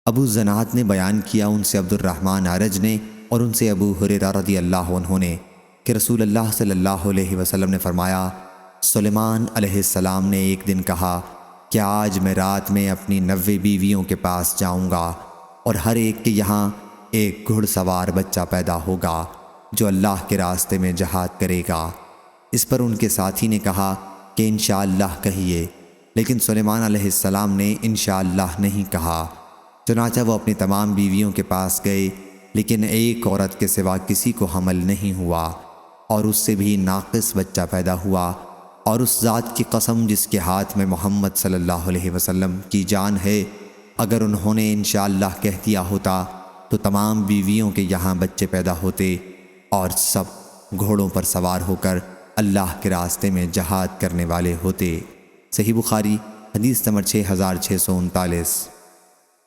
ابو زناد نے بیان کیا ان سے عبد الرحمن اعرج نے اور ان سے ابو ہریرہ رضی اللہ عنہ نے کہ رسول اللہ صلی اللہ علیہ وسلم نے فرمایا، سلیمان علیہ السلام نے ایک دن کہا کہ آج میں رات میں اپنی 90 بیویوں کے پاس جاؤں گا اور ہر ایک کے یہاں ایک گھڑ سوار بچہ پیدا ہوگا جو اللہ کے راستے میں جہاد کرے گا۔ اس پر ان کے ساتھی نے کہا کہ انشاءاللہ کہیے، لیکن سلیمان علیہ السلام نے انشاءاللہ نہیں کہا۔ چنانچہ وہ اپنی تمام بیویوں کے پاس گئے، لیکن ایک عورت کے سوا کسی کو حمل نہیں ہوا، اور اس سے بھی ناقص بچہ پیدا ہوا، اور اس ذات کی قسم جس کے ہاتھ میں محمد صلی اللہ علیہ وسلم کی جان ہے، اگر انہوں نے انشاءاللہ کہہ دیا ہوتا تو تمام بیویوں کے یہاں بچے پیدا ہوتے اور سب گھوڑوں پر سوار ہو کر اللہ کے راستے میں جہاد کرنے والے ہوتے۔ صحیح بخاری حدیث نمبر 6639۔